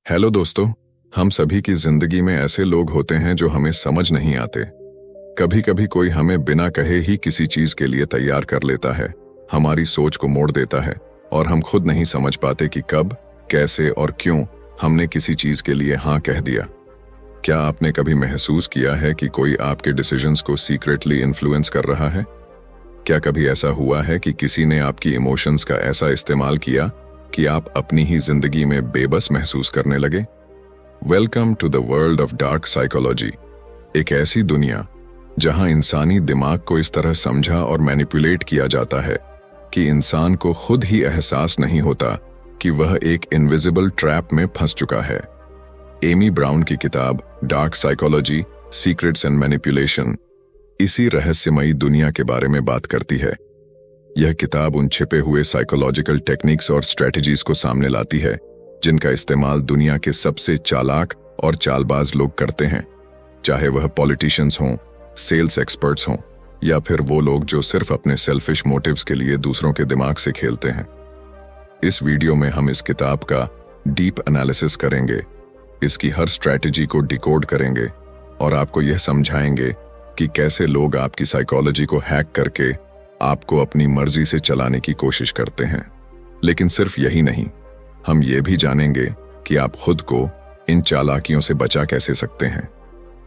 Hello दोस्तों। हम सभी की जिंदगी में ऐसे लोग होते हैं जो हमें समझ नहीं आते। कभी कभी कोई हमें बिना कहे ही किसी चीज के लिए तैयार कर लेता है, हमारी सोच को मोड़ देता है और हम खुद नहीं समझ पाते कि कब, कैसे और क्यों हमने किसी चीज के लिए हाँ कह दिया। क्या आपने कभी महसूस किया है कि कोई आपके डिसीजंस को सीक्रेटली इन्फ्लुएंस कर रहा है? क्या कभी ऐसा हुआ है कि किसी ने आपकी इमोशंस का ऐसा इस्तेमाल किया कि आप अपनी ही जिंदगी में बेबस महसूस करने लगे? Welcome to the world of dark psychology, एक ऐसी दुनिया जहां इंसानी दिमाग को इस तरह समझा और मैनिपुलेट किया जाता है कि इंसान को खुद ही एहसास नहीं होता कि वह एक इनविजिबल ट्रैप में फंस चुका है। एमी ब्राउन की किताब dark psychology, secrets and manipulation इसी रहस्यमयी दुनिया के बारे में बात करती है। यह किताब उन छिपे हुए साइकोलॉजिकल टेक्निक्स और स्ट्रेटजीज को सामने लाती है जिनका इस्तेमाल दुनिया के सबसे चालाक और चालबाज लोग करते हैं, चाहे वह पॉलिटिशियंस हों, सेल्स एक्सपर्ट्स हों या फिर वो लोग जो सिर्फ अपने सेल्फिश मोटिव्स के लिए दूसरों के दिमाग से खेलते हैं। इस वीडियो में हम इस किताब का डीप एनालिसिस करेंगे, इसकी हर स्ट्रैटेजी को डिकोड करेंगे और आपको यह समझाएंगे कि कैसे लोग आपकी साइकोलॉजी को हैक करके आपको अपनी मर्जी से चलाने की कोशिश करते हैं। लेकिन सिर्फ यही नहीं, हम ये भी जानेंगे कि आप खुद को इन चालाकियों से बचा कैसे सकते हैं।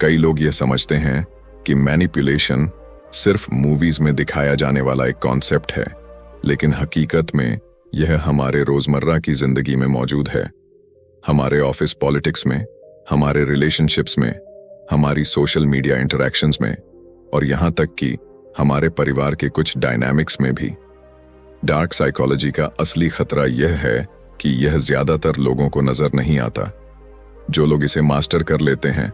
कई लोग ये समझते हैं कि मैनिपुलेशन सिर्फ मूवीज में दिखाया जाने वाला एक कॉन्सेप्ट है, लेकिन हकीकत में यह हमारे रोजमर्रा की जिंदगी में मौजूद है। हमारे ऑफिस पॉलिटिक्स में, हमारे रिलेशनशिप्स में, हमारी सोशल मीडिया इंटरैक्शंस में और यहां तक कि हमारे परिवार के कुछ डायनामिक्स में भी। डार्क साइकोलॉजी का असली खतरा यह है कि यह ज्यादातर लोगों को नजर नहीं आता। जो लोग इसे मास्टर कर लेते हैं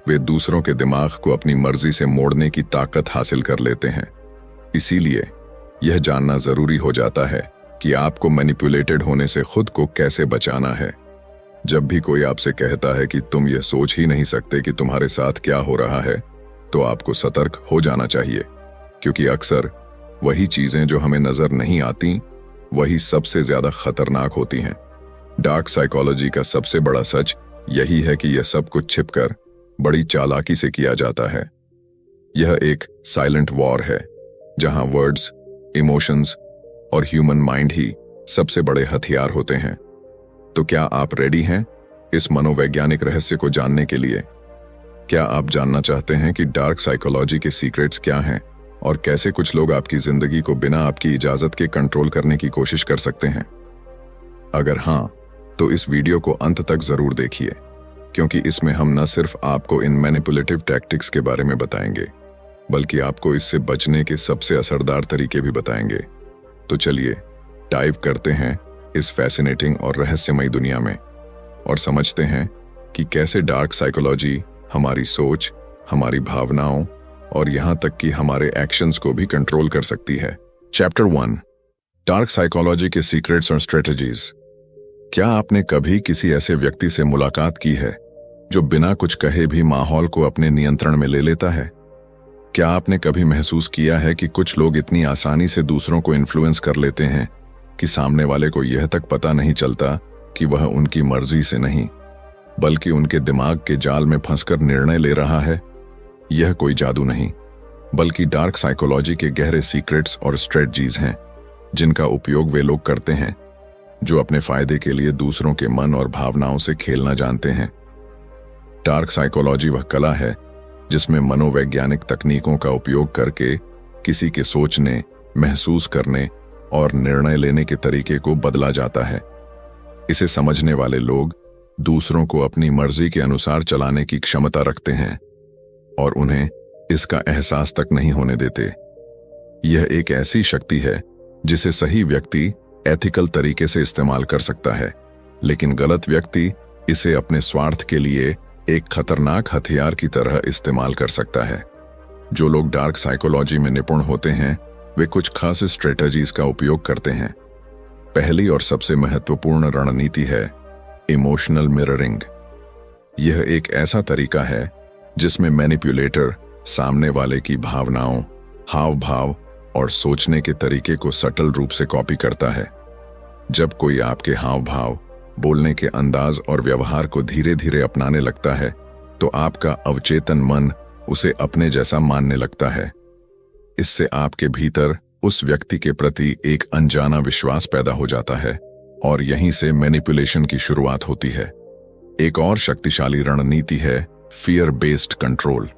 वे दूसरों के दिमाग को अपनी मर्जी से मोड़ने की ताकत हासिल कर लेते हैं। इसीलिए यह जानना जरूरी हो जाता है कि आपको मैनिपुलेटेड होने से खुद को कैसे बचाना है। जब भी कोई आपसे कहता है कि तुम यह सोच ही नहीं सकते कि तुम्हारे साथ क्या हो रहा है, तो आपको सतर्क हो जाना चाहिए, क्योंकि अक्सर वही चीजें जो हमें नजर नहीं आती वही सबसे ज्यादा खतरनाक होती हैं। डार्क साइकोलॉजी का सबसे बड़ा सच यही है कि यह सब कुछ छिपकर बड़ी चालाकी से किया जाता है। यह एक साइलेंट वॉर है जहां वर्ड्स, इमोशंस और ह्यूमन माइंड ही सबसे बड़े हथियार होते हैं। तो क्या आप रेडी हैं इस मनोवैज्ञानिक रहस्य को जानने के लिए? क्या आप जानना चाहते हैं कि डार्क साइकोलॉजी के सीक्रेट्स क्या हैं और कैसे कुछ लोग आपकी जिंदगी को बिना आपकी इजाजत के कंट्रोल करने की कोशिश कर सकते हैं? अगर हां, तो इस वीडियो को अंत तक जरूर देखिए, क्योंकि इसमें हम न सिर्फ आपको इन मैनिपुलेटिव टैक्टिक्स के बारे में बताएंगे, बल्कि आपको इससे बचने के सबसे असरदार तरीके भी बताएंगे। तो चलिए डाइव करते हैं इस फैसिनेटिंग और रहस्यमयी दुनिया में और समझते हैं कि कैसे डार्क साइकोलॉजी हमारी सोच, हमारी भावनाओं और यहां तक कि हमारे एक्शंस को भी कंट्रोल कर सकती है। चैप्टर 1, डार्क साइकोलॉजी के सीक्रेट्स और स्ट्रेटजीज। क्या आपने कभी किसी ऐसे व्यक्ति से मुलाकात की है जो बिना कुछ कहे भी माहौल को अपने नियंत्रण में ले लेता है? क्या आपने कभी महसूस किया है कि कुछ लोग इतनी आसानी से दूसरों को इन्फ्लुएंस कर लेते हैं कि सामने वाले को यह तक पता नहीं चलता कि वह उनकी मर्जी से नहीं, बल्कि उनके दिमाग के जाल में फंसकर निर्णय ले रहा है? यह कोई जादू नहीं, बल्कि डार्क साइकोलॉजी के गहरे सीक्रेट्स और स्ट्रेटजीज हैं जिनका उपयोग वे लोग करते हैं जो अपने फायदे के लिए दूसरों के मन और भावनाओं से खेलना जानते हैं। डार्क साइकोलॉजी वह कला है जिसमें मनोवैज्ञानिक तकनीकों का उपयोग करके किसी के सोचने, महसूस करने और निर्णय लेने के तरीके को बदला जाता है। इसे समझने वाले लोग दूसरों को अपनी मर्जी के अनुसार चलाने की क्षमता रखते हैं और उन्हें इसका एहसास तक नहीं होने देते। यह एक ऐसी शक्ति है जिसे सही व्यक्ति एथिकल तरीके से इस्तेमाल कर सकता है, लेकिन गलत व्यक्ति इसे अपने स्वार्थ के लिए एक खतरनाक हथियार की तरह इस्तेमाल कर सकता है। जो लोग डार्क साइकोलॉजी में निपुण होते हैं वे कुछ खास स्ट्रेटजीज का उपयोग करते हैं। पहली और सबसे महत्वपूर्ण रणनीति है इमोशनल मिररिंग। यह एक ऐसा तरीका है जिसमें मैनिपुलेटर सामने वाले की भावनाओं, हाव भाव और सोचने के तरीके को सटल रूप से कॉपी करता है। जब कोई आपके हाव भाव, बोलने के अंदाज और व्यवहार को धीरे धीरे अपनाने लगता है, तो आपका अवचेतन मन उसे अपने जैसा मानने लगता है। इससे आपके भीतर उस व्यक्ति के प्रति एक अनजाना विश्वास पैदा हो जाता है और यहीं से मैनिपुलेशन की शुरुआत होती है। एक और शक्तिशाली रणनीति है फियर बेस्ड कंट्रोल।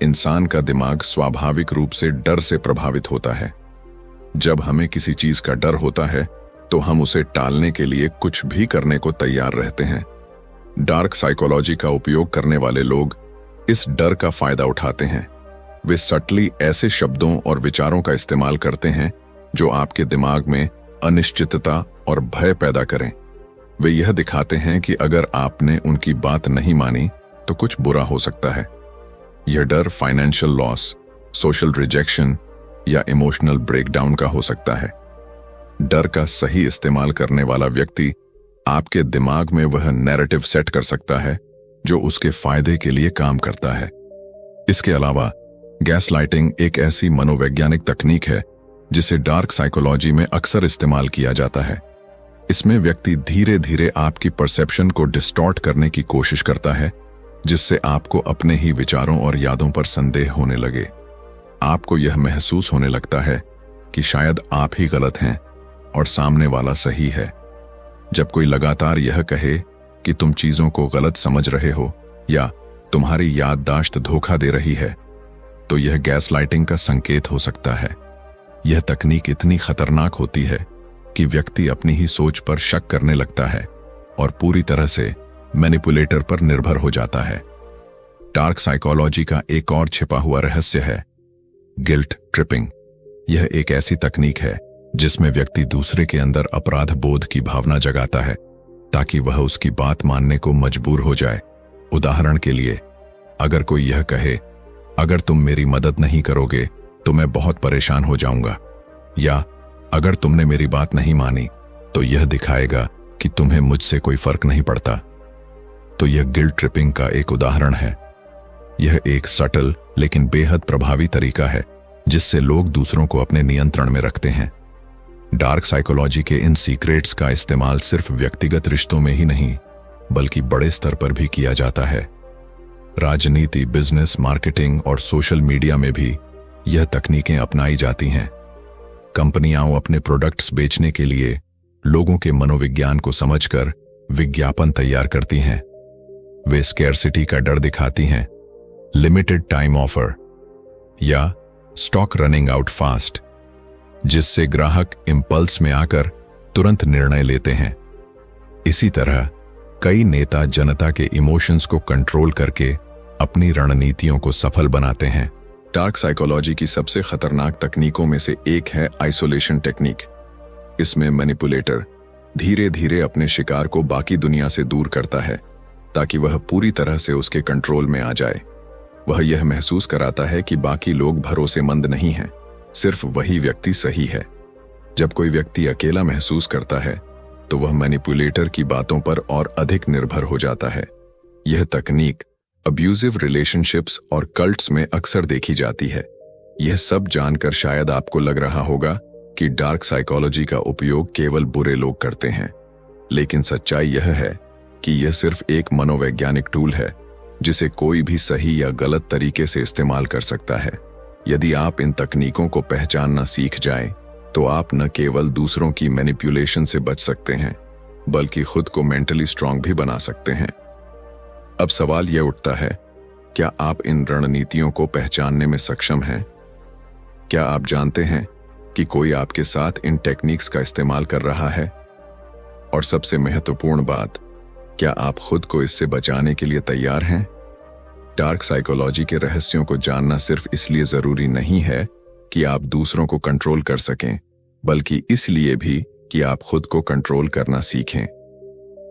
इंसान का दिमाग स्वाभाविक रूप से डर से प्रभावित होता है। जब हमें किसी चीज का डर होता है तो हम उसे टालने के लिए कुछ भी करने को तैयार रहते हैं। डार्क साइकोलॉजी का उपयोग करने वाले लोग इस डर का फायदा उठाते हैं। वे सटली ऐसे शब्दों और विचारों का इस्तेमाल करते हैं जो आपके दिमाग में अनिश्चितता और भय पैदा करें। वे यह दिखाते हैं कि अगर आपने उनकी बात नहीं मानी तो कुछ बुरा हो सकता है। यह डर फाइनेंशियल लॉस, सोशल रिजेक्शन या इमोशनल ब्रेकडाउन का हो सकता है। डर का सही इस्तेमाल करने वाला व्यक्ति आपके दिमाग में वह नैरेटिव सेट कर सकता है जो उसके फायदे के लिए काम करता है। इसके अलावा गैसलाइटिंग एक ऐसी मनोवैज्ञानिक तकनीक है जिसे डार्क साइकोलॉजी में अक्सर इस्तेमाल किया जाता है। इसमें व्यक्ति धीरे धीरे आपकी परसेप्शन को डिस्टॉर्ट करने की कोशिश करता है, जिससे आपको अपने ही विचारों और यादों पर संदेह होने लगे। आपको यह महसूस होने लगता है कि शायद आप ही गलत हैं और सामने वाला सही है। जब कोई लगातार यह कहे कि तुम चीजों को गलत समझ रहे हो या तुम्हारी याददाश्त धोखा दे रही है, तो यह गैसलाइटिंग का संकेत हो सकता है। यह तकनीक इतनी खतरनाक होती है कि व्यक्ति अपनी ही सोच पर शक करने लगता है और पूरी तरह से मैनिपुलेटर पर निर्भर हो जाता है। डार्क साइकोलॉजी का एक और छिपा हुआ रहस्य है गिल्ट ट्रिपिंग। यह एक ऐसी तकनीक है जिसमें व्यक्ति दूसरे के अंदर अपराध बोध की भावना जगाता है ताकि वह उसकी बात मानने को मजबूर हो जाए। उदाहरण के लिए, अगर कोई यह कहे, अगर तुम मेरी मदद नहीं करोगे तो मैं बहुत परेशान हो जाऊंगा, या अगर तुमने मेरी बात नहीं मानी तो यह दिखाएगा कि तुम्हें मुझसे कोई फर्क नहीं पड़ता, तो यह गिल्ट ट्रिपिंग का एक उदाहरण है। यह एक सटल लेकिन बेहद प्रभावी तरीका है जिससे लोग दूसरों को अपने नियंत्रण में रखते हैं। डार्क साइकोलॉजी के इन सीक्रेट्स का इस्तेमाल सिर्फ व्यक्तिगत रिश्तों में ही नहीं बल्कि बड़े स्तर पर भी किया जाता है। राजनीति, बिजनेस, मार्केटिंग और सोशल मीडिया में भी यह तकनीकें अपनाई जाती हैं। कंपनियां अपने प्रोडक्ट्स बेचने के लिए लोगों के मनोविज्ञान को समझकर विज्ञापन तैयार करती हैं। वे स्कैरसिटी का डर दिखाती हैं, लिमिटेड टाइम ऑफर या स्टॉक रनिंग आउट फास्ट, जिससे ग्राहक इंपल्स में आकर तुरंत निर्णय लेते हैं। इसी तरह कई नेता जनता के इमोशंस को कंट्रोल करके अपनी रणनीतियों को सफल बनाते हैं। डार्क साइकोलॉजी की सबसे खतरनाक तकनीकों में से एक है आइसोलेशन टेक्निक। इसमें मैनिपुलेटर धीरे धीरे अपने शिकार को बाकी दुनिया से दूर करता है ताकि वह पूरी तरह से उसके कंट्रोल में आ जाए। वह यह महसूस कराता है कि बाकी लोग भरोसेमंद नहीं हैं, सिर्फ वही व्यक्ति सही है। जब कोई व्यक्ति अकेला महसूस करता है तो वह मैनिपुलेटर की बातों पर और अधिक निर्भर हो जाता है। यह तकनीक अब्यूजिव रिलेशनशिप्स और कल्ट्स में अक्सर देखी जाती है। यह सब जानकर शायद आपको लग रहा होगा कि डार्क साइकोलॉजी का उपयोग केवल बुरे लोग करते हैं, लेकिन सच्चाई यह है कि यह सिर्फ एक मनोवैज्ञानिक टूल है जिसे कोई भी सही या गलत तरीके से इस्तेमाल कर सकता है। यदि आप इन तकनीकों को पहचानना सीख जाएं, तो आप न केवल दूसरों की मैनिपुलेशन से बच सकते हैं बल्कि खुद को मेंटली स्ट्रांग भी बना सकते हैं। अब सवाल यह उठता है, क्या आप इन रणनीतियों को पहचानने में सक्षम हैं? क्या आप जानते हैं कि कोई आपके साथ इन टेक्निक्स का इस्तेमाल कर रहा है? और सबसे महत्वपूर्ण बात, क्या आप खुद को इससे बचाने के लिए तैयार हैं? डार्क साइकोलॉजी के रहस्यों को जानना सिर्फ इसलिए जरूरी नहीं है कि आप दूसरों को कंट्रोल कर सकें, बल्कि इसलिए भी कि आप खुद को कंट्रोल करना सीखें।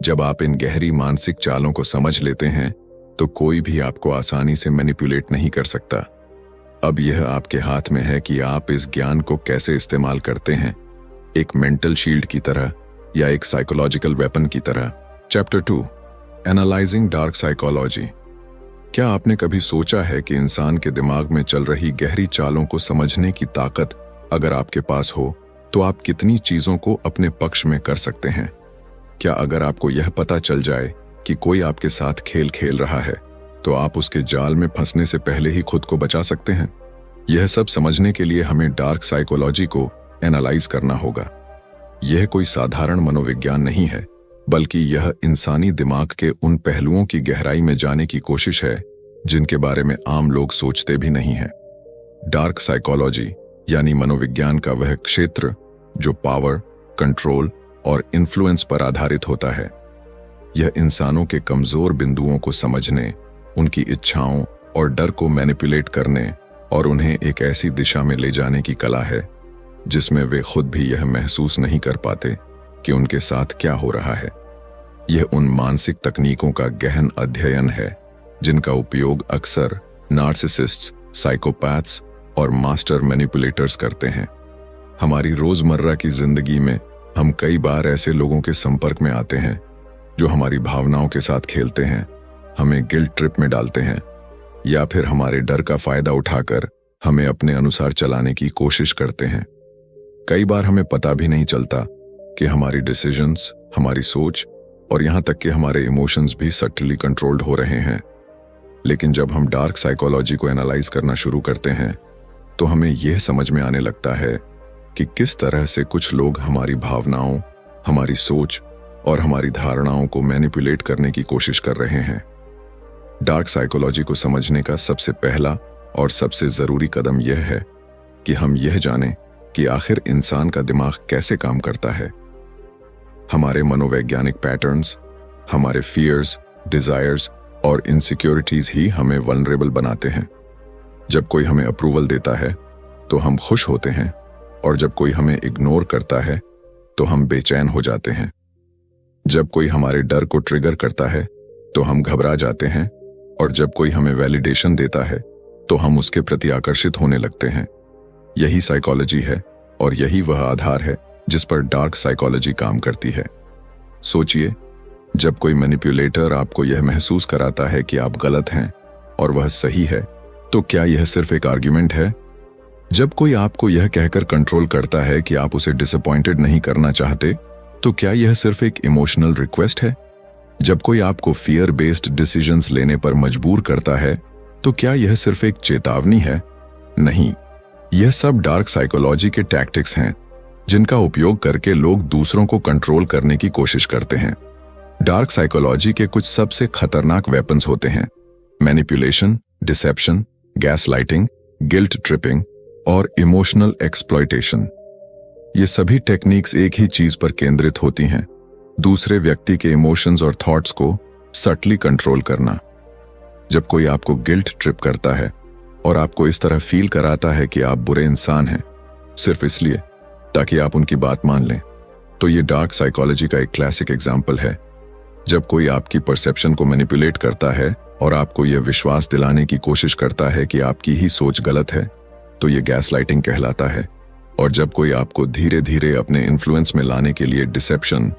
जब आप इन गहरी मानसिक चालों को समझ लेते हैं, तो कोई भी आपको आसानी से मैनिपुलेट नहीं कर सकता। अब यह आपके हाथ में है कि आप इस ज्ञान को कैसे इस्तेमाल करते हैं, एक मेंटल शील्ड की तरह या एक साइकोलॉजिकल वेपन की तरह। Chapter 2, analysing dark psychology. क्या आपने कभी सोचा है कि इंसान के दिमाग में चल रही गहरी चालों को समझने की ताकत अगर आपके पास हो तो आप कितनी चीजों को अपने पक्ष में कर सकते हैं? क्या अगर आपको यह पता चल जाए कि कोई आपके साथ खेल खेल रहा है तो आप उसके जाल में फंसने से पहले ही खुद को बचा सकते हैं? यह सब समझने के लिए हमें डार्क साइकोलॉजी को एनालाइज करना होगा। यह कोई साधारण मनोविज्ञान नहीं है, बल्कि यह इंसानी दिमाग के उन पहलुओं की गहराई में जाने की कोशिश है जिनके बारे में आम लोग सोचते भी नहीं हैं। डार्क साइकोलॉजी यानी मनोविज्ञान का वह क्षेत्र जो पावर, कंट्रोल और इन्फ्लुएंस पर आधारित होता है। यह इंसानों के कमजोर बिंदुओं को समझने, उनकी इच्छाओं और डर को मैनिपुलेट करने और उन्हें एक ऐसी दिशा में ले जाने की कला है जिसमें वे खुद भी यह महसूस नहीं कर पाते कि उनके साथ क्या हो रहा है। यह उन मानसिक तकनीकों का गहन अध्ययन है जिनका उपयोग अक्सर नार्सिसिस्ट्स, साइकोपैथ्स और मास्टर मैनिपुलेटर्स करते हैं। हमारी रोजमर्रा की जिंदगी में हम कई बार ऐसे लोगों के संपर्क में आते हैं जो हमारी भावनाओं के साथ खेलते हैं, हमें गिल्ट ट्रिप में डालते हैं या फिर हमारे डर का फायदा उठाकर हमें अपने अनुसार चलाने की कोशिश करते हैं। कई बार हमें पता भी नहीं चलता कि हमारी डिसीजंस, हमारी सोच और यहां तक कि हमारे इमोशंस भी सटली कंट्रोल्ड हो रहे हैं। लेकिन जब हम डार्क साइकोलॉजी को एनालाइज करना शुरू करते हैं तो हमें यह समझ में आने लगता है कि किस तरह से कुछ लोग हमारी भावनाओं, हमारी सोच और हमारी धारणाओं को मैनिपुलेट करने की कोशिश कर रहे हैं। डार्क साइकोलॉजी को समझने का सबसे पहला और सबसे जरूरी कदम यह है कि हम यह जानें कि आखिर इंसान का दिमाग कैसे काम करता है। हमारे मनोवैज्ञानिक पैटर्न्स, हमारे फियर्स, डिजायर्स और इनसिक्योरिटीज ही हमें वल्नरेबल बनाते हैं। जब कोई हमें अप्रूवल देता है तो हम खुश होते हैं और जब कोई हमें इग्नोर करता है तो हम बेचैन हो जाते हैं। जब कोई हमारे डर को ट्रिगर करता है तो हम घबरा जाते हैं और जब कोई हमें वैलिडेशन देता है तो हम उसके प्रति आकर्षित होने लगते हैं। यही साइकोलॉजी है और यही वह आधार है जिस पर डार्क साइकोलॉजी काम करती है। सोचिए, जब कोई मैनिपुलेटर आपको यह महसूस कराता है कि आप गलत हैं और वह सही है, तो क्या यह सिर्फ एक आर्ग्यूमेंट है? जब कोई आपको यह कहकर कंट्रोल करता है कि आप उसे डिसअपॉइंटेड नहीं करना चाहते, तो क्या यह सिर्फ एक इमोशनल रिक्वेस्ट है? जब कोई आपको फियर बेस्ड डिसीजंस लेने पर मजबूर करता है, तो क्या यह सिर्फ एक चेतावनी है? नहीं, यह सब डार्क साइकोलॉजी के टैक्टिक्स हैं जिनका उपयोग करके लोग दूसरों को कंट्रोल करने की कोशिश करते हैं। डार्क साइकोलॉजी के कुछ सबसे खतरनाक वेपन्स होते हैं: manipulation, deception, gaslighting, guilt tripping और इमोशनल एक्सप्लॉयटेशन। ये सभी टेक्निक्स एक ही चीज पर केंद्रित होती हैं: दूसरे व्यक्ति के इमोशंस और थॉट्स को सटली कंट्रोल करना। जब कोई आपको गिल्ट ट्रिप करता है और आपको इस तरह फील कराता है कि आप बुरे इंसान हैं सिर्फ इसलिए ताकि आप उनकी बात मान लें, तो ये डार्क साइकोलॉजी का एक क्लासिक एग्जाम्पल है। जब कोई आपकी परसेप्शन को मैनिपुलेट करता है और आपको यह विश्वास दिलाने की कोशिश करता है कि आपकी ही सोच गलत है, तो ये गैसलाइटिंग कहलाता है। और जब कोई आपको धीरे धीरे अपने इन्फ्लुएंस में लाने के लिए डिसेप्शन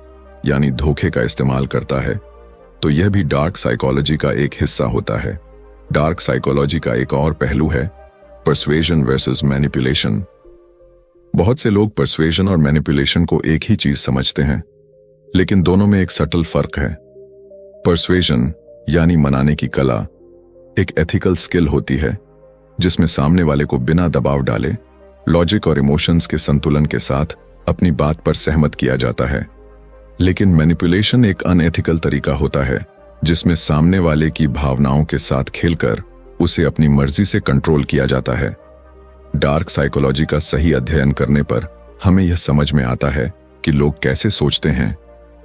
यानी धोखे का इस्तेमाल करता है, तो यह भी डार्क साइकोलॉजी का एक हिस्सा होता है। डार्क साइकोलॉजी का एक और पहलू है पर्सुएजन वर्सेस मैनिपुलेशन। बहुत से लोग पर्सुएजन और मैनिपुलेशन को एक ही चीज समझते हैं, लेकिन दोनों में एक सटल फर्क है। पर्सुएजन यानी मनाने की कला एक एथिकल स्किल होती है जिसमें सामने वाले को बिना दबाव डाले लॉजिक और इमोशंस के संतुलन के साथ अपनी बात पर सहमत किया जाता है। लेकिन मैनिपुलेशन एक अनएथिकल तरीका होता है जिसमें सामने वाले की भावनाओं के साथ खेलकर उसे अपनी मर्जी से कंट्रोल किया जाता है। डार्क साइकोलॉजी का सही अध्ययन करने पर हमें यह समझ में आता है कि लोग कैसे सोचते हैं,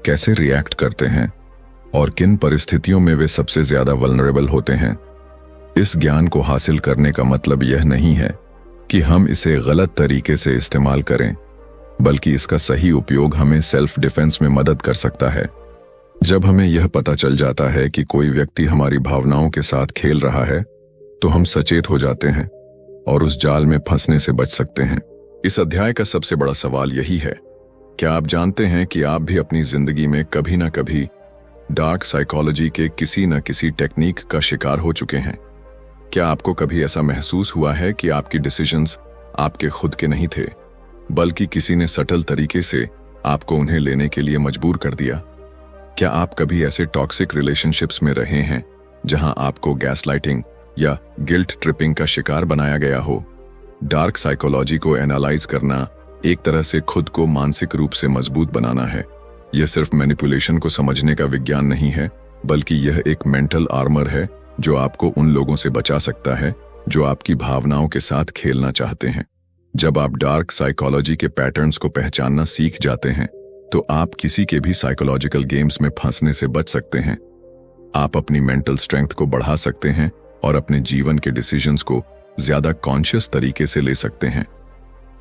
कैसे रिएक्ट करते हैं और किन परिस्थितियों में वे सबसे ज्यादा वल्नरेबल होते हैं। इस ज्ञान को हासिल करने का मतलब यह नहीं है कि हम इसे गलत तरीके से इस्तेमाल करें, बल्कि इसका सही उपयोग हमें सेल्फ डिफेंस में मदद कर सकता है। जब हमें यह पता चल जाता है कि कोई व्यक्ति हमारी भावनाओं के साथ खेल रहा है, तो हम सचेत हो जाते हैं और उस जाल में फंसने से बच सकते हैं। इस अध्याय का सबसे बड़ा सवाल यही है, क्या आप जानते हैं कि आप भी अपनी जिंदगी में कभी ना कभी डार्क साइकोलॉजी के किसी न किसी टेक्निक का शिकार हो चुके हैं? क्या आपको कभी ऐसा महसूस हुआ है कि आपकी डिसीजंस आपके खुद के नहीं थे, बल्कि किसी ने सटल तरीके से आपको उन्हें लेने के लिए मजबूर कर दिया? क्या आप कभी ऐसे टॉक्सिक रिलेशनशिप्स में रहे हैं जहां आपको गैसलाइटिंग या गिल्ट ट्रिपिंग का शिकार बनाया गया हो? डार्क साइकोलॉजी को एनालाइज करना एक तरह से खुद को मानसिक रूप से मजबूत बनाना है। यह सिर्फ मैनिपुलेशन को समझने का विज्ञान नहीं है, बल्कि यह एक मेंटल आर्मर है जो आपको उन लोगों से बचा सकता है जो आपकी भावनाओं के साथ खेलना चाहते हैं। जब आप डार्क साइकोलॉजी के पैटर्न्स को पहचानना सीख जाते हैं तो आप किसी के भी साइकोलॉजिकल गेम्स में फंसने से बच सकते हैं। आप अपनी मेंटल स्ट्रेंथ को बढ़ा सकते हैं और अपने जीवन के डिसीजंस को ज्यादा कॉन्शियस तरीके से ले सकते हैं।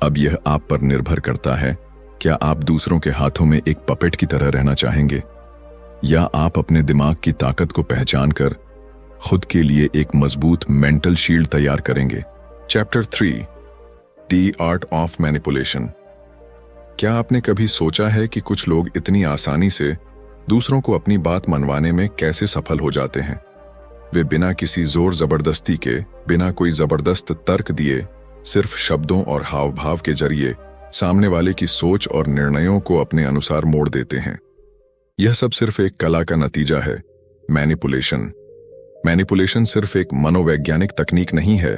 अब यह आप पर निर्भर करता है, क्या आप दूसरों के हाथों में एक पपेट की तरह रहना चाहेंगे या आप अपने दिमाग की ताकत को पहचान कर खुद के लिए एक मजबूत मेंटल शील्ड तैयार करेंगे। Chapter 3, the art of manipulation. क्या आपने कभी सोचा है कि कुछ लोग इतनी आसानी से दूसरों को अपनी बात मनवाने में कैसे सफल हो जाते हैं? वे बिना किसी जोर जबरदस्ती के, बिना कोई जबरदस्त तर्क दिए, सिर्फ शब्दों और हाव भाव के जरिए सामने वाले की सोच और निर्णयों को अपने अनुसार मोड़ देते हैं। यह सब सिर्फ एक कला का नतीजा है, मैनिपुलेशन। मैनिपुलेशन सिर्फ एक मनोवैज्ञानिक तकनीक नहीं है,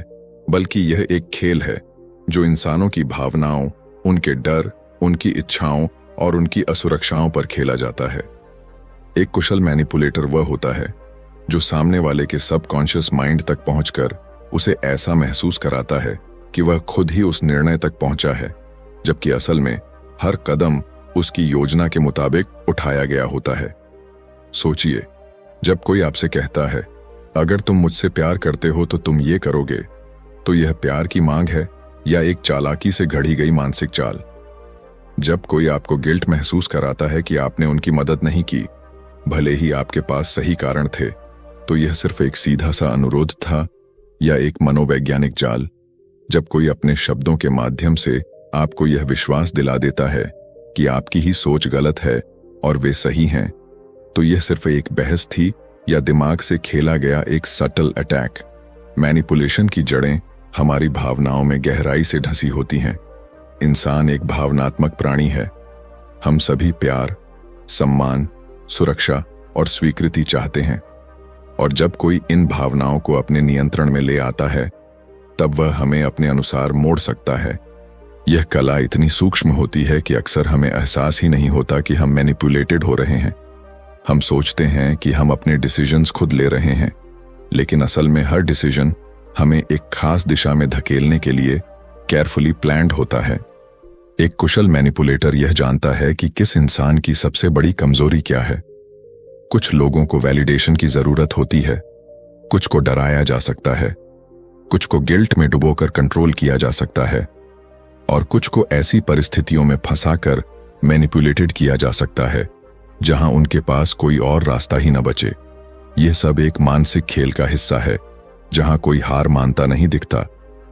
बल्कि यह एक खेल है जो इंसानों की भावनाओं, उनके डर, उनकी इच्छाओं और उनकी असुरक्षाओं पर खेला जाता है। एक कुशल मैनिपुलेटर वह होता है जो सामने वाले के सबकॉन्शियस माइंड तक पहुंचकर उसे ऐसा महसूस कराता है कि वह खुद ही उस निर्णय तक पहुंचा है, जबकि असल में हर कदम उसकी योजना के मुताबिक उठाया गया होता है। सोचिए, जब कोई आपसे कहता है, अगर तुम मुझसे प्यार करते हो तो तुम ये करोगे, तो यह प्यार की मांग है या एक चालाकी से घड़ी गई मानसिक चाल? जब कोई आपको गिल्ट महसूस कराता है कि आपने उनकी मदद नहीं की, भले ही आपके पास सही कारण थे, तो यह सिर्फ एक सीधा सा अनुरोध था या एक मनोवैज्ञानिक जाल? जब कोई अपने शब्दों के माध्यम से आपको यह विश्वास दिला देता है कि आपकी ही सोच गलत है और वे सही हैं, तो यह सिर्फ एक बहस थी या दिमाग से खेला गया एक सटल अटैक? मैनिपुलेशन की जड़ें हमारी भावनाओं में गहराई से ढसी होती हैं। इंसान एक भावनात्मक प्राणी है। हम सभी प्यार, सम्मान, सुरक्षा और स्वीकृति चाहते हैं, और जब कोई इन भावनाओं को अपने नियंत्रण में ले आता है, तब वह हमें अपने अनुसार मोड़ सकता है। यह कला इतनी सूक्ष्म होती है कि अक्सर हमें एहसास ही नहीं होता कि हम मैनिपुलेटेड हो रहे हैं। हम सोचते हैं कि हम अपने डिसीजंस खुद ले रहे हैं, लेकिन असल में हर डिसीजन हमें एक खास दिशा में धकेलने के लिए केयरफुली प्लान्ड होता है। एक कुशल मैनिपुलेटर यह जानता है कि किस इंसान की सबसे बड़ी कमजोरी क्या है। कुछ लोगों को वैलिडेशन की जरूरत होती है, कुछ को डराया जा सकता है, कुछ को गिल्ट में डुबोकर कंट्रोल किया जा सकता है, और कुछ को ऐसी परिस्थितियों में फंसाकर मैनिपुलेटेड किया जा सकता है जहां उनके पास कोई और रास्ता ही न बचे। यह सब एक मानसिक खेल का हिस्सा है जहां कोई हार मानता नहीं दिखता,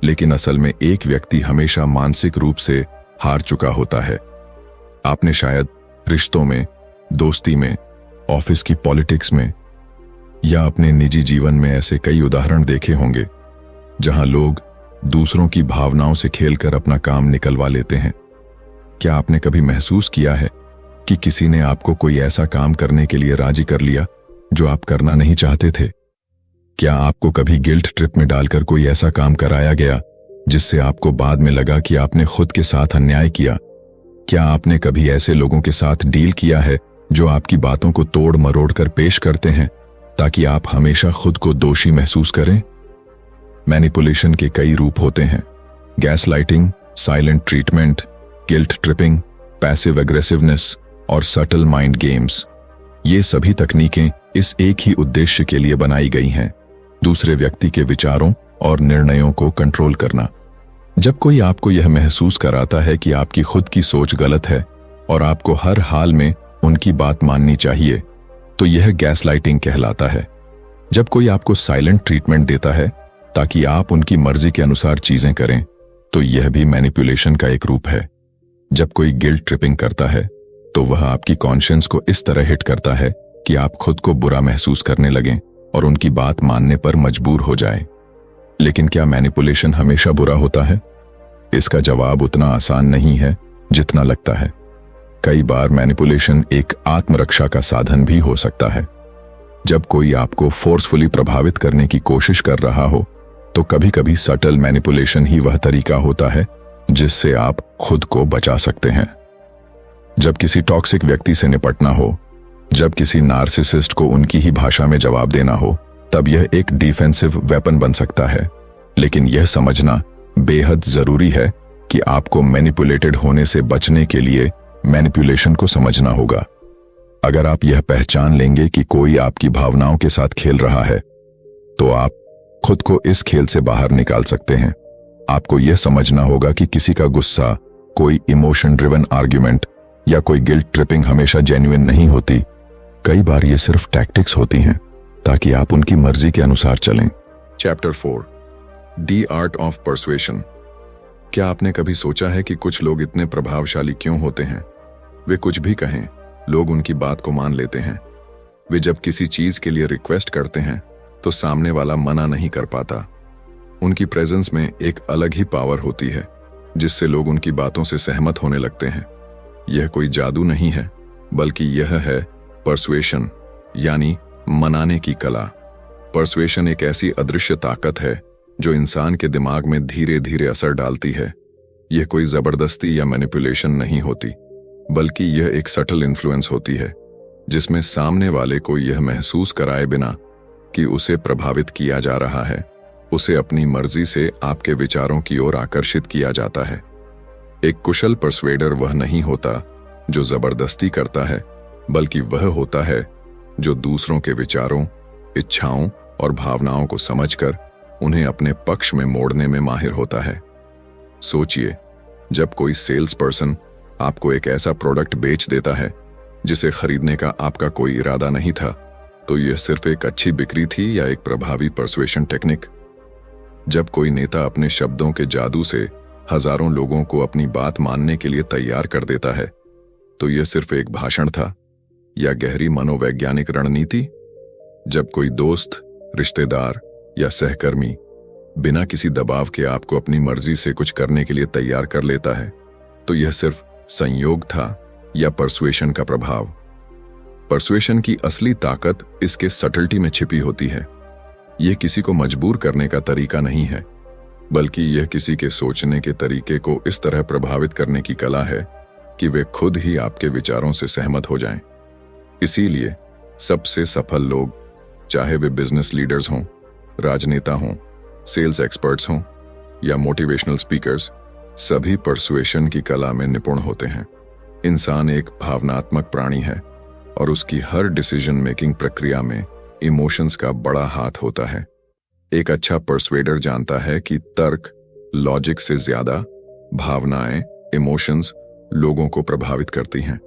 लेकिन असल में एक व्यक्ति हमेशा मानसिक रूप से हार चुका होता है। आपने शायद रिश्तों में, दोस्ती में, ऑफिस की पॉलिटिक्स में या अपने निजी जीवन में ऐसे कई उदाहरण देखे होंगे जहां लोग दूसरों की भावनाओं से खेलकर अपना काम निकलवा लेते हैं। क्या आपने कभी महसूस किया है कि किसी ने आपको कोई ऐसा काम करने के लिए राजी कर लिया जो आप करना नहीं चाहते थे? क्या आपको कभी गिल्ट ट्रिप में डालकर कोई ऐसा काम कराया गया जिससे आपको बाद में लगा कि आपने खुद के साथ अन्याय किया? क्या आपने कभी ऐसे लोगों के साथ डील किया है जो आपकी बातों को तोड़ मरोड़ कर पेश करते हैं ताकि आप हमेशा खुद को दोषी महसूस करें? मैनिपुलेशन के कई रूप होते हैं: gaslighting, silent treatment, guilt tripping, passive aggressiveness और सटल माइंड गेम्स। ये सभी तकनीकें इस एक ही उद्देश्य के लिए बनाई गई हैं, दूसरे व्यक्ति के विचारों और निर्णयों को कंट्रोल करना। जब कोई आपको यह महसूस कराता है कि आपकी खुद की सोच गलत है और आपको हर हाल में उनकी बात माननी चाहिए, तो यह गैसलाइटिंग कहलाता है। जब कोई आपको साइलेंट ट्रीटमेंट देता है ताकि आप उनकी मर्जी के अनुसार चीजें करें, तो यह भी मैनिपुलेशन का एक रूप है। जब कोई गिल्ट ट्रिपिंग करता है तो वह आपकी कॉन्शियंस को इस तरह हिट करता है कि आप खुद को बुरा महसूस करने लगें और उनकी बात मानने पर मजबूर हो जाएं। लेकिन क्या मैनिपुलेशन हमेशा बुरा होता है? इसका जवाब उतना आसान नहीं है जितना लगता है। कई बार मैनिपुलेशन एक आत्मरक्षा का साधन भी हो सकता है। जब कोई आपको फोर्सफुली प्रभावित करने की कोशिश कर रहा हो तो कभी कभी सटल मैनिपुलेशन ही वह तरीका होता है जिससे आप खुद को बचा सकते हैं। जब किसी टॉक्सिक व्यक्ति से निपटना हो, जब किसी नार्सिसिस्ट को उनकी ही भाषा में जवाब देना हो, तब यह एक डिफेंसिव वेपन बन सकता है। लेकिन यह समझना बेहद जरूरी है कि आपको मैनिपुलेटेड होने से बचने के लिए मैनिपुलेशन को समझना होगा। अगर आप यह पहचान लेंगे कि कोई आपकी भावनाओं के साथ खेल रहा है, तो आप खुद को इस खेल से बाहर निकाल सकते हैं। आपको यह समझना होगा कि किसी का गुस्सा, कोई इमोशन ड्रिवन आर्ग्यूमेंट या कोई गिल्ट ट्रिपिंग हमेशा जेन्युइन नहीं होती। कई बार ये सिर्फ टैक्टिक्स होती हैं ताकि आप उनकी मर्जी के अनुसार चलें। Chapter 4, the art of persuasion. क्या आपने कभी सोचा है कि कुछ लोग इतने प्रभावशाली क्यों होते हैं? वे कुछ भी कहें, लोग उनकी बात को मान लेते हैं। वे जब किसी चीज के लिए रिक्वेस्ट करते हैं तो सामने वाला मना नहीं कर पाता। उनकी प्रेजेंस में एक अलग ही पावर होती है जिससे लोग उनकी बातों से सहमत होने लगते हैं। यह कोई जादू नहीं है, बल्कि यह है परसुएशन, यानी मनाने की कला। परसुएशन एक ऐसी अदृश्य ताकत है जो इंसान के दिमाग में धीरे धीरे असर डालती है। यह कोई जबरदस्ती या मैनिपुलेशन नहीं होती, बल्कि यह एक सटल इन्फ्लुएंस होती है जिसमें सामने वाले को यह महसूस कराए बिना कि उसे प्रभावित किया जा रहा है, उसे अपनी मर्जी से आपके विचारों की ओर आकर्षित किया जाता है। एक कुशल परसुएडर वह नहीं होता जो जबरदस्ती करता है, बल्कि वह होता है जो दूसरों के विचारों, इच्छाओं और भावनाओं को समझकर उन्हें अपने पक्ष में मोड़ने में माहिर होता है। सोचिए, जब कोई सेल्स पर्सन आपको एक ऐसा प्रोडक्ट बेच देता है जिसे खरीदने का आपका कोई इरादा नहीं था, तो यह सिर्फ एक अच्छी बिक्री थी या एक प्रभावी परसुएशन टेक्निक? जब कोई नेता अपने शब्दों के जादू से हजारों लोगों को अपनी बात मानने के लिए तैयार कर देता है, तो यह सिर्फ एक भाषण था या गहरी मनोवैज्ञानिक रणनीति? जब कोई दोस्त, रिश्तेदार या सहकर्मी बिना किसी दबाव के आपको अपनी मर्जी से कुछ करने के लिए तैयार कर लेता है, तो यह सिर्फ संयोग था या परसुएशन का प्रभाव? परसुएशन की असली ताकत इसके सटलिटी में छिपी होती है। यह किसी को मजबूर करने का तरीका नहीं है, बल्कि यह किसी के सोचने के तरीके को इस तरह प्रभावित करने की कला है कि वे खुद ही आपके विचारों से सहमत हो जाएं। इसीलिए सबसे सफल लोग, चाहे वे बिजनेस लीडर्स हों, राजनेता हों, सेल्स एक्सपर्ट्स हों या मोटिवेशनल स्पीकर्स, सभी परसुएशन की कला में निपुण होते हैं। इंसान एक भावनात्मक प्राणी है और उसकी हर डिसीजन मेकिंग प्रक्रिया में इमोशंस का बड़ा हाथ होता है। एक अच्छा परसुएडर जानता है कि तर्क, लॉजिक से ज्यादा भावनाएं, इमोशंस लोगों को प्रभावित करती हैं।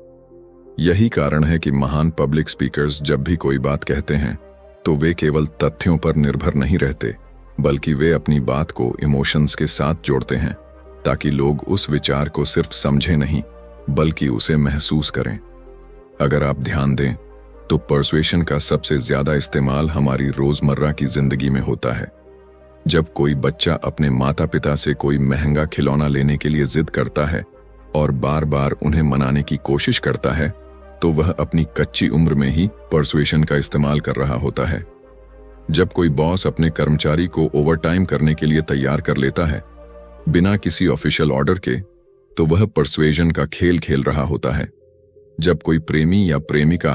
यही कारण है कि महान पब्लिक स्पीकर्स जब भी कोई बात कहते हैं तो वे केवल तथ्यों पर निर्भर नहीं रहते, बल्कि वे अपनी बात को इमोशंस के साथ जोड़ते हैं ताकि लोग उस विचार को सिर्फ समझें नहीं, बल्कि उसे महसूस करें। अगर आप ध्यान दें तो परसुएशन का सबसे ज्यादा इस्तेमाल हमारी रोजमर्रा की जिंदगी में होता है। जब कोई बच्चा अपने माता पिता से कोई महंगा खिलौना लेने के लिए जिद करता है और बार बार उन्हें मनाने की कोशिश करता है, तो वह अपनी कच्ची उम्र में ही परसुएशन का इस्तेमाल कर रहा होता है। जब कोई बॉस अपने कर्मचारी को ओवरटाइम करने के लिए तैयार कर लेता है बिना किसी ऑफिशियल ऑर्डर के, तो वह परसुएशन का खेल खेल रहा होता है। जब कोई प्रेमी या प्रेमिका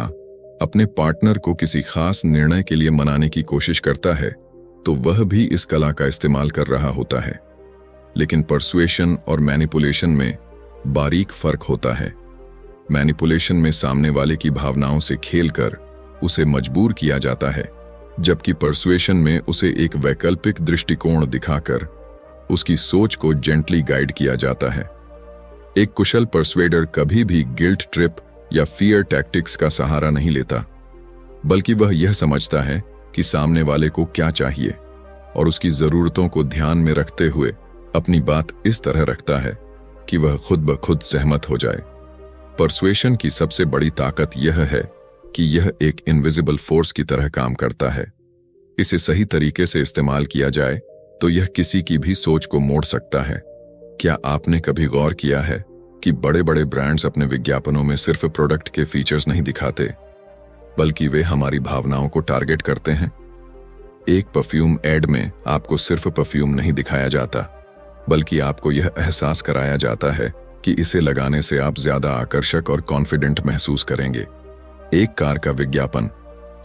अपने पार्टनर को किसी खास निर्णय के लिए मनाने की कोशिश करता है, तो वह भी इस कला का इस्तेमाल कर रहा होता है। लेकिन परसुएशन और मैनिपुलेशन में बारीक फर्क होता है। मैनिपुलेशन में सामने वाले की भावनाओं से खेलकर उसे मजबूर किया जाता है, जबकि परसुएशन में उसे एक वैकल्पिक दृष्टिकोण दिखाकर उसकी सोच को जेंटली गाइड किया जाता है। एक कुशल परसुएडर कभी भी गिल्ट ट्रिप या फियर टैक्टिक्स का सहारा नहीं लेता, बल्कि वह यह समझता है कि सामने वाले को क्या चाहिए और उसकी जरूरतों को ध्यान में रखते हुए अपनी बात इस तरह रखता है कि वह खुद ब खुद सहमत हो जाए। परसुएशन की सबसे बड़ी ताकत यह है कि यह एक इनविजिबल फोर्स की तरह काम करता है। इसे सही तरीके से इस्तेमाल किया जाए तो यह किसी की भी सोच को मोड़ सकता है। क्या आपने कभी गौर किया है कि बड़े बड़े ब्रांड्स अपने विज्ञापनों में सिर्फ प्रोडक्ट के फीचर्स नहीं दिखाते, बल्कि वे हमारी भावनाओं को टारगेट करते हैं। एक परफ्यूम एड में आपको सिर्फ परफ्यूम नहीं दिखाया जाता, बल्कि आपको यह एहसास कराया जाता है कि इसे लगाने से आप ज्यादा आकर्षक और कॉन्फिडेंट महसूस करेंगे। एक कार का विज्ञापन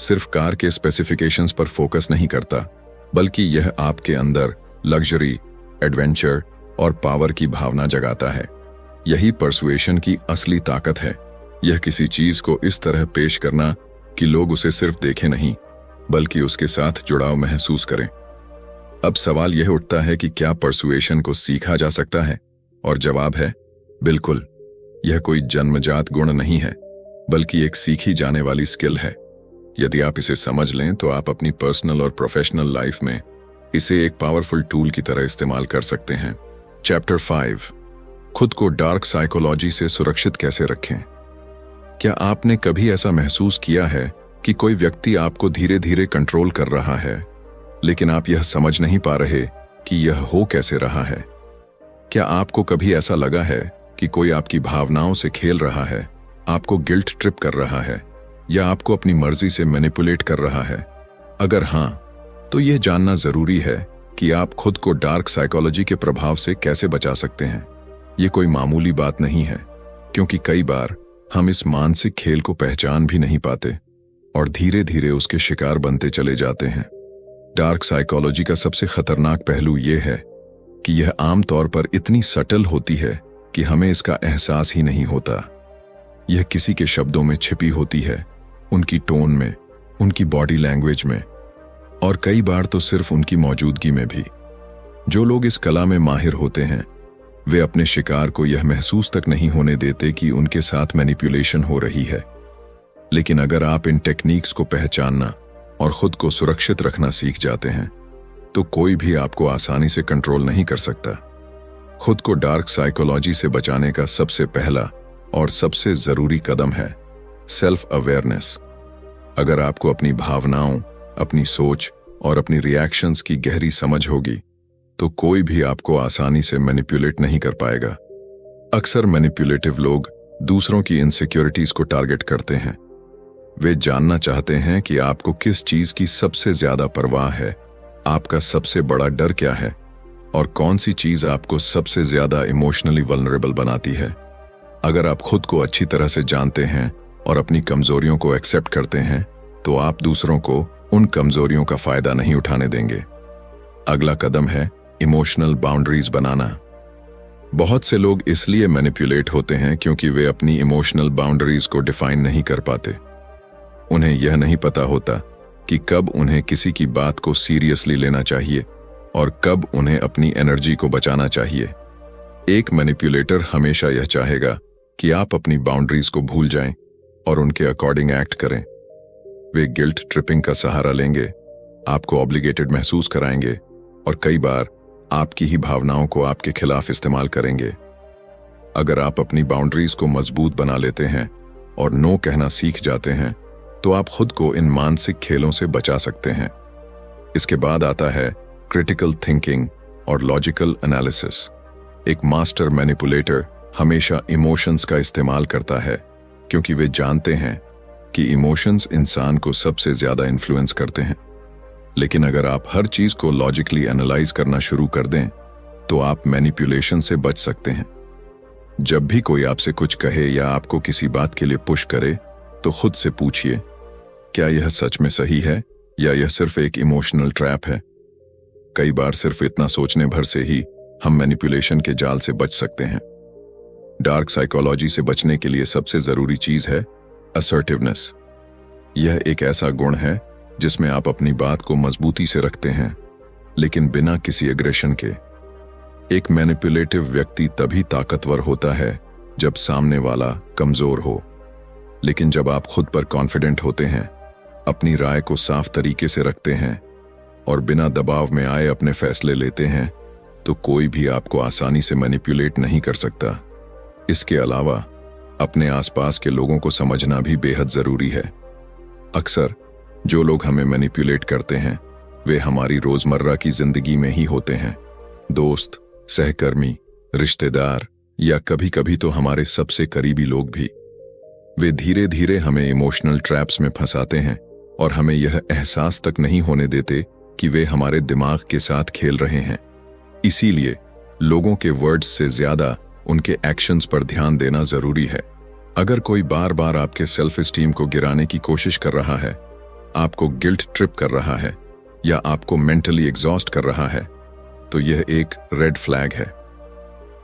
सिर्फ कार के स्पेसिफिकेशंस पर फोकस नहीं करता, बल्कि यह आपके अंदर लग्जरी, एडवेंचर और पावर की भावना जगाता है। यही पर्सुएशन की असली ताकत है। यह किसी चीज को इस तरह पेश करना कि लोग उसे सिर्फ देखें नहीं, बल्कि उसके साथ जुड़ाव महसूस करें। अब सवाल यह उठता है कि क्या पर्सुएशन को सीखा जा सकता है? और जवाब है बिल्कुल। यह कोई जन्मजात गुण नहीं है, बल्कि एक सीखी जाने वाली स्किल है। यदि आप इसे समझ लें तो आप अपनी पर्सनल और प्रोफेशनल लाइफ में इसे एक पावरफुल टूल की तरह इस्तेमाल कर सकते हैं। चैप्टर 5, खुद को डार्क साइकोलॉजी से सुरक्षित कैसे रखें। क्या आपने कभी ऐसा महसूस किया है कि कोई व्यक्ति आपको धीरे धीरे कंट्रोल कर रहा है, लेकिन आप यह समझ नहीं पा रहे कि यह हो कैसे रहा है? क्या आपको कभी ऐसा लगा है कि कोई आपकी भावनाओं से खेल रहा है, आपको गिल्ट ट्रिप कर रहा है, या आपको अपनी मर्जी से मैनिपुलेट कर रहा है? अगर हां, तो यह जानना जरूरी है कि आप खुद को डार्क साइकोलॉजी के प्रभाव से कैसे बचा सकते हैं। यह कोई मामूली बात नहीं है, क्योंकि कई बार हम इस मानसिक खेल को पहचान भी नहीं पाते और धीरे धीरे उसके शिकार बनते चले जाते हैं। डार्क साइकोलॉजी का सबसे खतरनाक पहलू यह है कि यह आमतौर पर इतनी सटल होती है कि हमें इसका एहसास ही नहीं होता। यह किसी के शब्दों में छिपी होती है, उनकी टोन में, उनकी बॉडी लैंग्वेज में, और कई बार तो सिर्फ उनकी मौजूदगी में भी। जो लोग इस कला में माहिर होते हैं, वे अपने शिकार को यह महसूस तक नहीं होने देते कि उनके साथ मैनिपुलेशन हो रही है। लेकिन अगर आप इन टेक्निक्स को पहचानना और खुद को सुरक्षित रखना सीख जाते हैं, तो कोई भी आपको आसानी से कंट्रोल नहीं कर सकता। खुद को डार्क साइकोलॉजी से बचाने का सबसे पहला और सबसे जरूरी कदम है सेल्फ अवेयरनेस। अगर आपको अपनी भावनाओं, अपनी सोच और अपनी रिएक्शंस की गहरी समझ होगी, तो कोई भी आपको आसानी से मैनिपुलेट नहीं कर पाएगा। अक्सर मैनिपुलेटिव लोग दूसरों की इनसिक्योरिटीज को टारगेट करते हैं। वे जानना चाहते हैं कि आपको किस चीज की सबसे ज्यादा परवाह है, आपका सबसे बड़ा डर क्या है, और कौन सी चीज आपको सबसे ज्यादा इमोशनली वल्नरेबल बनाती है। अगर आप खुद को अच्छी तरह से जानते हैं और अपनी कमजोरियों को एक्सेप्ट करते हैं, तो आप दूसरों को उन कमजोरियों का फायदा नहीं उठाने देंगे। अगला कदम है इमोशनल बाउंड्रीज बनाना। बहुत से लोग इसलिए मैनिपुलेट होते हैं क्योंकि वे अपनी इमोशनल बाउंड्रीज को डिफाइन नहीं कर पाते। उन्हें यह नहीं पता होता कि कब उन्हें किसी की बात को सीरियसली लेना चाहिए और कब उन्हें अपनी एनर्जी को बचाना चाहिए। एक मैनिपुलेटर हमेशा यह चाहेगा कि आप अपनी बाउंड्रीज को भूल जाएं और उनके अकॉर्डिंग एक्ट करें। वे गिल्ट ट्रिपिंग का सहारा लेंगे, आपको ऑब्लिगेटेड महसूस कराएंगे और कई बार आपकी ही भावनाओं को आपके खिलाफ इस्तेमाल करेंगे। अगर आप अपनी बाउंड्रीज को मजबूत बना लेते हैं और नो कहना सीख जाते हैं, तो आप खुद को इन मानसिक खेलों से बचा सकते हैं। इसके बाद आता है क्रिटिकल थिंकिंग और लॉजिकल एनालिसिस। एक मास्टर मैनिपुलेटर हमेशा इमोशंस का इस्तेमाल करता है, क्योंकि वे जानते हैं कि इमोशंस इंसान को सबसे ज्यादा इन्फ्लुएंस करते हैं। लेकिन अगर आप हर चीज को लॉजिकली एनालाइज करना शुरू कर दें, तो आप मैनिपुलेशन से बच सकते हैं। जब भी कोई आपसे कुछ कहे या आपको किसी बात के लिए पुश करे, तो खुद से पूछिए, क्या यह सच में सही है या यह सिर्फ एक इमोशनल ट्रैप है? कई बार सिर्फ इतना सोचने भर से ही हम मैनिपुलेशन के जाल से बच सकते हैं। डार्क साइकोलॉजी से बचने के लिए सबसे जरूरी चीज है असर्टिवनेस। यह एक ऐसा गुण है जिसमें आप अपनी बात को मजबूती से रखते हैं, लेकिन बिना किसी एग्रेशन के। एक मैनिपुलेटिव व्यक्ति तभी ताकतवर होता है जब सामने वाला कमजोर हो। लेकिन जब आप खुद पर कॉन्फिडेंट होते हैं, अपनी राय को साफ तरीके से रखते हैं और बिना दबाव में आए अपने फैसले लेते हैं, तो कोई भी आपको आसानी से मैनिपुलेट नहीं कर सकता। इसके अलावा अपने आसपास के लोगों को समझना भी बेहद जरूरी है। अक्सर जो लोग हमें मैनिपुलेट करते हैं, वे हमारी रोजमर्रा की जिंदगी में ही होते हैं। दोस्त, सहकर्मी, रिश्तेदार या कभी कभी तो हमारे सबसे करीबी लोग भी। वे धीरे धीरे हमें इमोशनल ट्रैप्स में फंसाते हैं और हमें यह एहसास तक नहीं होने देते कि वे हमारे दिमाग के साथ खेल रहे हैं। इसीलिए लोगों के वर्ड्स से ज्यादा उनके एक्शंस पर ध्यान देना जरूरी है। अगर कोई बार बार आपके सेल्फ एस्टीम को गिराने की कोशिश कर रहा है, आपको गिल्ट ट्रिप कर रहा है या आपको मेंटली एग्जॉस्ट कर रहा है, तो यह एक रेड फ्लैग है।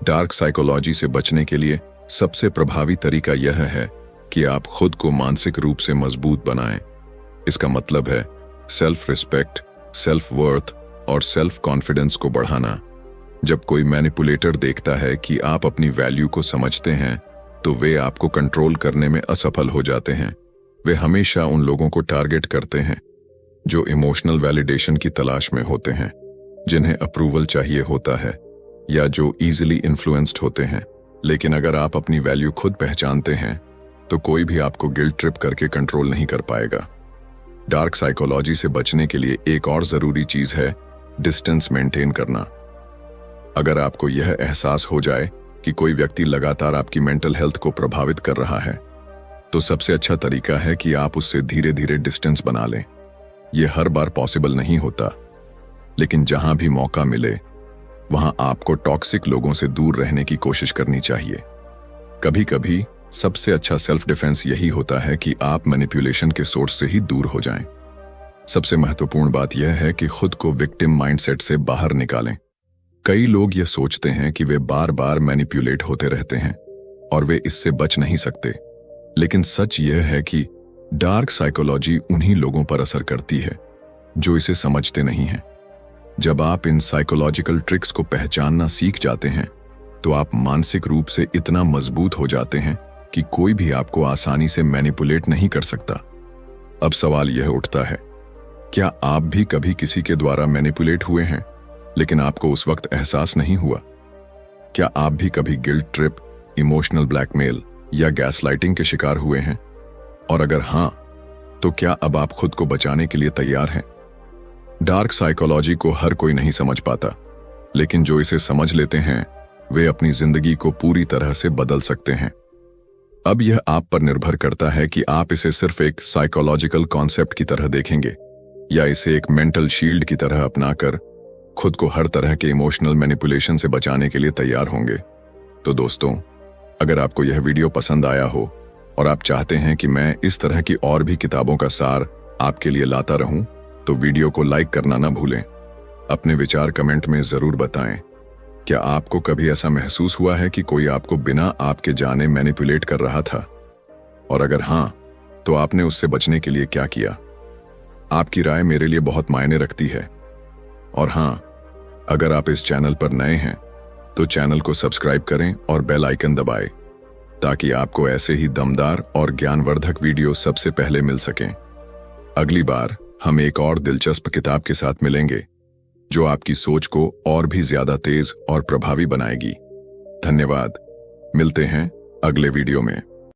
डार्क साइकोलॉजी से बचने के लिए सबसे प्रभावी तरीका यह है कि आप खुद को मानसिक रूप से मजबूत बनाएं। इसका मतलब है सेल्फ रिस्पेक्ट, सेल्फ वर्थ और सेल्फ कॉन्फिडेंस को बढ़ाना। जब कोई मैनिपुलेटर देखता है कि आप अपनी वैल्यू को समझते हैं, तो वे आपको कंट्रोल करने में असफल हो जाते हैं। वे हमेशा उन लोगों को टारगेट करते हैं जो इमोशनल वैलिडेशन की तलाश में होते हैं, जिन्हें अप्रूवल चाहिए होता है या जो इजीली इन्फ्लुएंस्ड होते हैं। लेकिन अगर आप अपनी वैल्यू खुद पहचानते हैं, तो कोई भी आपको गिल्ट ट्रिप करके कंट्रोल नहीं कर पाएगा। डार्क साइकोलॉजी से बचने के लिए एक और जरूरी चीज है डिस्टेंस मेंटेन करना। अगर आपको यह एहसास हो जाए कि कोई व्यक्ति लगातार आपकी मेंटल हेल्थ को प्रभावित कर रहा है, तो सबसे अच्छा तरीका है कि आप उससे धीरे धीरे डिस्टेंस बना लें। यह हर बार पॉसिबल नहीं होता, लेकिन जहां भी मौका मिले वहां आपको टॉक्सिक लोगों से दूर रहने की कोशिश करनी चाहिए। कभी कभी सबसे अच्छा सेल्फ डिफेंस यही होता है कि आप मैनिपुलेशन के सोर्स से ही दूर हो जाएं। सबसे महत्वपूर्ण बात यह है कि खुद को विक्टिम माइंडसेट से बाहर निकालें। कई लोग यह सोचते हैं कि वे बार बार मैनिपुलेट होते रहते हैं और वे इससे बच नहीं सकते, लेकिन सच यह है कि डार्क साइकोलॉजी उन्हीं लोगों पर असर करती है जो इसे समझते नहीं हैं। जब आप इन साइकोलॉजिकल ट्रिक्स को पहचानना सीख जाते हैं, तो आप मानसिक रूप से इतना मजबूत हो जाते हैं कि कोई भी आपको आसानी से मैनिपुलेट नहीं कर सकता। अब सवाल यह उठता है, क्या आप भी कभी किसी के द्वारा मैनिपुलेट हुए हैं, लेकिन आपको उस वक्त एहसास नहीं हुआ? क्या आप भी कभी गिल्ट ट्रिप, इमोशनल ब्लैकमेल या गैसलाइटिंग के शिकार हुए हैं? और अगर हां, तो क्या अब आप खुद को बचाने के लिए तैयार हैं? डार्क साइकोलॉजी को हर कोई नहीं समझ पाता, लेकिन जो इसे समझ लेते हैं वे अपनी जिंदगी को पूरी तरह से बदल सकते हैं। अब यह आप पर निर्भर करता है कि आप इसे सिर्फ एक साइकोलॉजिकल कॉन्सेप्ट की तरह देखेंगे या इसे एक मेंटल शील्ड की तरह अपनाकर खुद को हर तरह के इमोशनल मैनिपुलेशन से बचाने के लिए तैयार होंगे। तो दोस्तों, अगर आपको यह वीडियो पसंद आया हो और आप चाहते हैं कि मैं इस तरह की और भी किताबों का सार आपके लिए लाता रहूं, तो वीडियो को लाइक करना ना भूलें। अपने विचार कमेंट में जरूर बताएं। क्या आपको कभी ऐसा महसूस हुआ है कि कोई आपको बिना आपके जाने मैनिपुलेट कर रहा था? और अगर हां, तो आपने उससे बचने के लिए क्या किया? आपकी राय मेरे लिए बहुत मायने रखती है। और हां, अगर आप इस चैनल पर नए हैं, तो चैनल को सब्सक्राइब करें और बेल आइकन दबाएं, ताकि आपको ऐसे ही दमदार और ज्ञानवर्धक वीडियो सबसे पहले मिल सकें। अगली बार हम एक और दिलचस्प किताब के साथ मिलेंगे, जो आपकी सोच को और भी ज्यादा तेज और प्रभावी बनाएगी। धन्यवाद। मिलते हैं अगले वीडियो में।